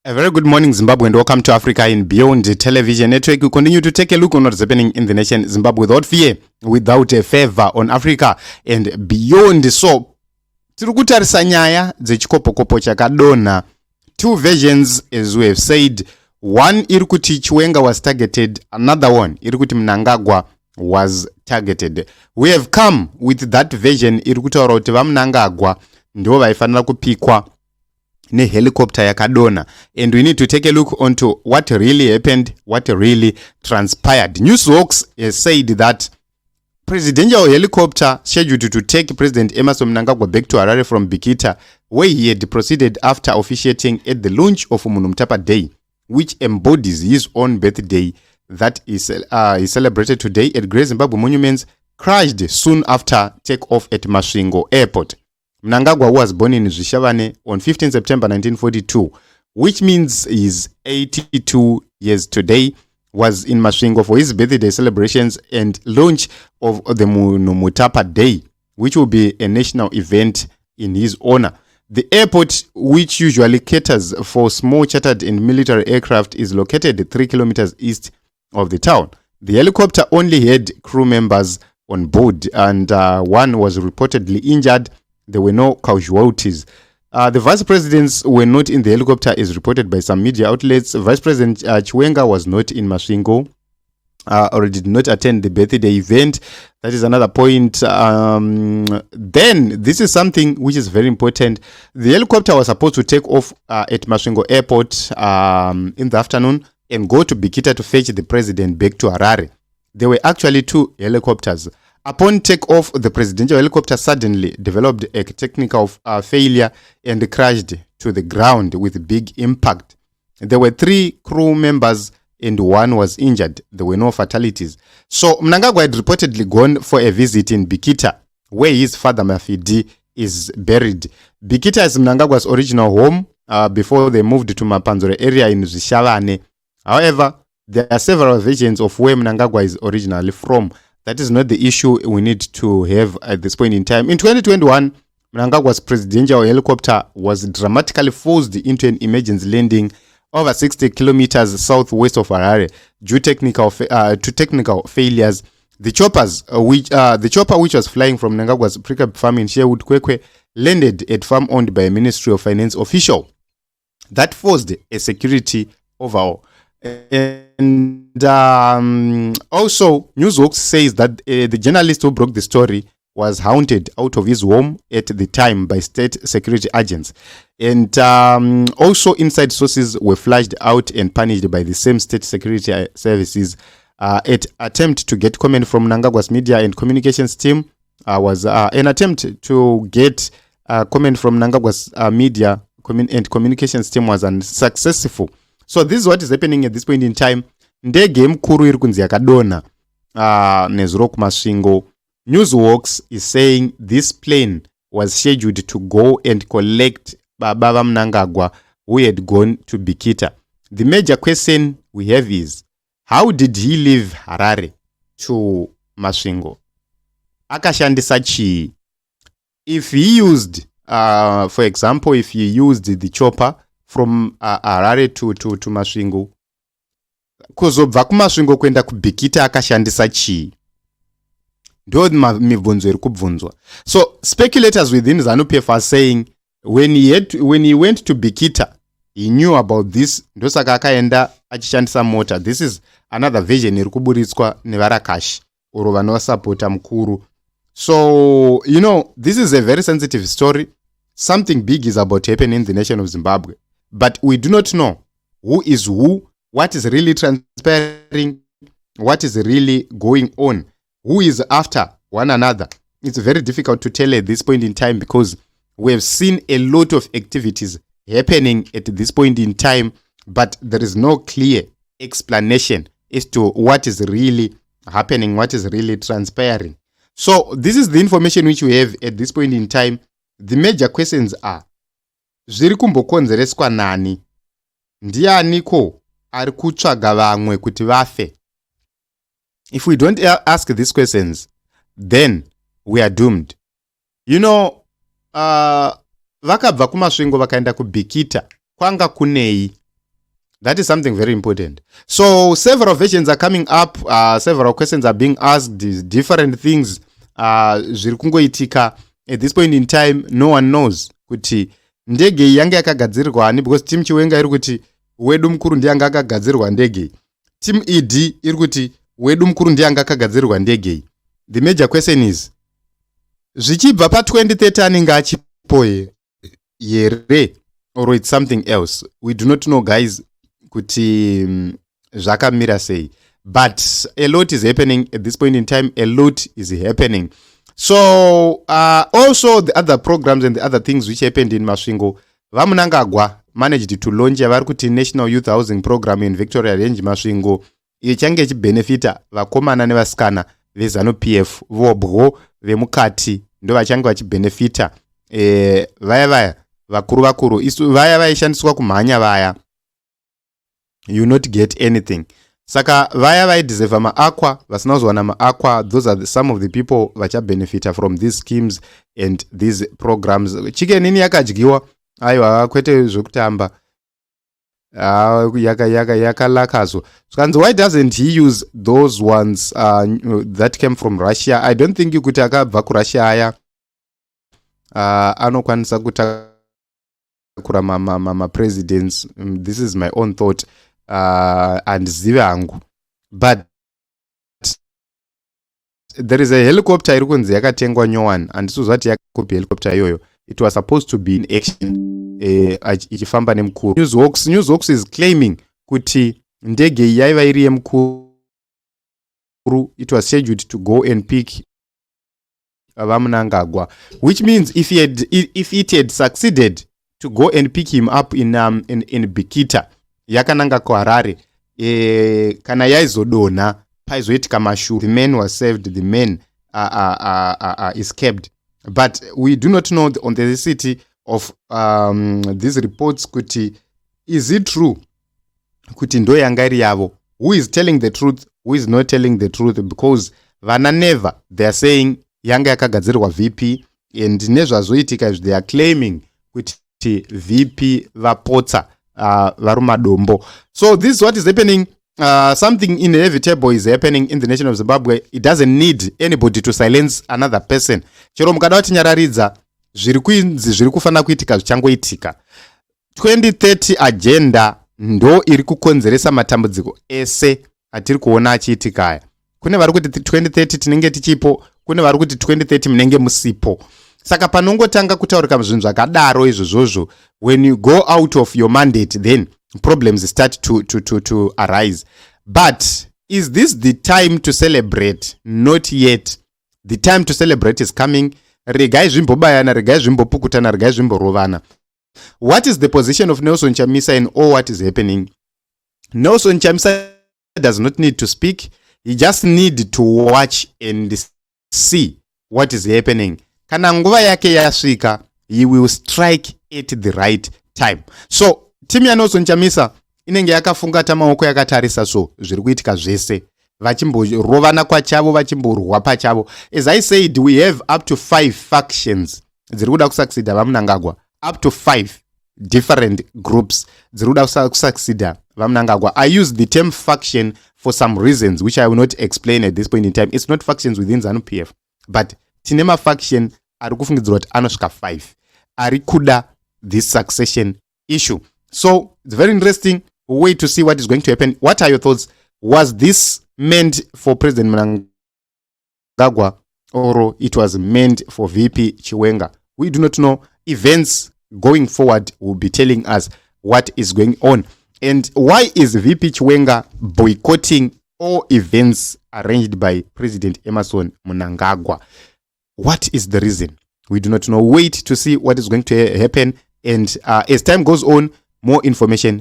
A very good morning, Zimbabwe, and welcome to Africa in Beyond Television Network. We continue to take a look on what's happening in the nation Zimbabwe without fear, without a favor on Africa and beyond. So, tirikutarisa nyaya dzechikopokopo chakadonha. Two versions, as we have said. One irikuti Chiwenga was targeted, another one irikuti Mnangagwa was targeted. We have come with that version irikutaura kuti vaMnangagwa ndo vaifanira kupikwa helicopter yakadona, and we need to take a look onto what really happened, what really transpired. Newsworks has said that presidential helicopter scheduled to take President Emerson Mnangagwa back to Harare from Bikita, where he had proceeded after officiating at the launch of Munumtapa Day, which embodies his own birthday that is celebrated today at Great Zimbabwe Monuments, crashed soon after takeoff at Masvingo Airport. Mnangagwa was born in Zvishavane on 15 September 1942, which means he's 82 years today, was in Masvingo for his birthday celebrations and launch of the Munumtapa Day, which will be a national event in his honor. The airport, which usually caters for small chartered and military aircraft, is located 3 kilometers east of the town. The helicopter only had crew members on board, and one was reportedly injured. There were no casualties. The vice presidents were not in the helicopter, as reported by some media outlets. Vice President Chiwenga was not in Masvingo or did not attend the birthday event. That is another point. Then, this is something which is very important. The helicopter was supposed to take off at Masvingo Airport in the afternoon and go to Bikita to fetch the president back to Harare. There were actually two helicopters. Upon takeoff, the presidential helicopter suddenly developed a technical failure and crashed to the ground with big impact. There were 3 crew members and one was injured. There were no fatalities. So Mnangagwa had reportedly gone for a visit in Bikita, where his father Mafidi is buried. Bikita is Mnangagwa's original home before they moved to Mapanzore area in Zvishavane. However, there are several versions of where Mnangagwa is originally from. That is not the issue we need to have at this point in time. In 2021, Mnangagwa's presidential helicopter was dramatically forced into an emergency landing over 60 kilometers southwest of Harare due to technical failures. The chopper which was flying from Mnangagwa's precab farm in Sherwood Kwekwe landed at farm owned by a Ministry of Finance official. That forced a security overhaul. And also, Newsworks says that the journalist who broke the story was hounded out of his home at the time by state security agents. And also, inside sources were flashed out and punished by the same state security services. An attempt to get comment from Mnangagwa's media and communications team was an attempt to get comment from Mnangagwa's media and communications team was unsuccessful. So this is what is happening at this point in time. Ndege mkuru irikunzi yakadona nezuro kumasvingo. Newsworks is saying this plane was scheduled to go and collect Baba Mnangagwa, who had gone to Bikita. The major question we have is, how did he leave Harare to Masvingo? Akashandisa chii? If he used, for example, if he used the chopper from Harare to Masvingo, kuzobva kumasvingo kwenda kubhikita akashandisa chii? Ndo mibvunzo iri kubvunzwa. So speculators within ZANU-PF are saying when he went to Bikita, he knew about this, ndo saka akaenda achishandisa mota. This is another version iri kuburitswa nevarakashi oro vanosapota mukuru. So, you know, this is a very sensitive story. Something big is about to happen in the nation of Zimbabwe. But we do not know who is who, what is really transpiring, what is really going on, who is after one another. It's very difficult to tell at this point in time because we have seen a lot of activities happening at this point in time, but there is no clear explanation as to what is really happening, what is really transpiring. So this is the information which we have at this point in time. The major questions are, zviri kumbokonzereswa nani? Ndianiko ari kutsvaga vamwe kuti vafe? If we don't ask these questions, then we are doomed. You know, vakabva kumasvingo vakaenda kubhikita kwanga kunei That is something very important. So several versions are coming up, several questions are being asked, different things zviri kungoitika. At this point in time, no one knows kuti ndege yanga yakagadzirirwa ani, because team Chiwenga iri kuti wedu mukuru ndiye anga akagadzirirwa ndege. Team ED iri kuti wedu mukuru ndiye anga akagadzirirwa ndege. The major question is, zvichibva pa 2030 anenge achipo here or it's something else? We do not know, guys, kuti zvakamira sei. But a lot is happening at this point in time. A lot is happening. So also the other programs and the other things which happened in Masvingo, Mnangagwa managed to launch a very National Youth Housing Program in Victoria Range Masvingo. Ichange chibenefita vakomana nevasikana vezanu PF vobwo vemukati ndo vachange vachibenefita vaya vakuru isu vaya vaishandiswa kumhanya vaya, you not get anything. Saka vaya vaideserve maakwa vasina kuzowana maakwa, those are some of the people vachabenefita from these schemes and these programs. Chicken ini yakadyiwa, aiwa kwete zvokutamba, yakalakazo. So why doesn't he use those ones that came from Russia? I don't think kuti akabva kuRussia aya anokwanisa kutakura ma presidents. This is my own thought and zive hangu. But there is a helicopter iri kunzi yakatengwa nyowani, and suzvati yakakopi helicopter iyoyo. It was supposed to be in action ichifamba nemukuru. Newswalks is claiming kuti ndege yaiva iri yemukuru, it was scheduled to go and pick Mnangagwa, which means if it had succeeded to go and pick him up in Bikita yakananga kuHarare, kana yaizodona paizoitika mashure, the man was saved, the man escaped. But we do not know on the city of these reports kuti is it true kuti ndo yanga iri yavo, who is telling the truth, who is not telling the truth, because vana never they are saying yanga yakagadzirirwa VP, and nezvazoitika they are claiming kuti VP vapotsa varumadombo. So this is what is happening. Something inevitable is happening in the nation of Zimbabwe. It doesn't need anybody to silence another person. Chero mukada watinyaradza zviri kufanira kuitika zvichangoitika. 2030 agenda ndo iri kukonzeresa matambudziko ese atiri kuona achiitika aya. Kune vari kuti 2030 tinenge tichipo, kune vari kuti 2030 munenge musipo. Saka panongotanga kutaurika zvinhu zvakadaro izvozvo, when you go out of your mandate, then problems start to arise. But is this the time to celebrate? Not yet. The time to celebrate is coming. Regai zvimbobayana, regai zvimbopukutana, regai zvimborovana. What is the position of Nelson Chamisa in all what is happening? Nelson Chamisa does not need to speak. He just need to watch and see what is happening. Kana nguva yake yasvika, he will strike at the right time. So timu ya Nelson Chamisa inenge yakafungata maoko yakatarisa so zviri kuitika zvese, vachimborovana kwachavo, vachimborwa pachavo. As I said, we have up to 5 factions dziri kuda kusucceeda vaMnangagwa, up to 5 different groups dziri kuda kusucceeda vaMnangagwa. I use the term faction for some reasons which I will not explain at this point in time. It's not factions within ZANU-PF, but tinema faction ari kufungidzirwa kuti anosvika 5 ari kuda this succession issue. So it's very interesting. We'll wait to see what is going to happen. What are your thoughts? Was this meant for President Mnangagwa or it was meant for VP Chiwenga? We do not know. Events going forward will be telling us what is going on. And why is VP Chiwenga boycotting all events arranged by President Emmerson Mnangagwa? What is the reason? We do not know. Wait to see what is going to happen. And as time goes on, more information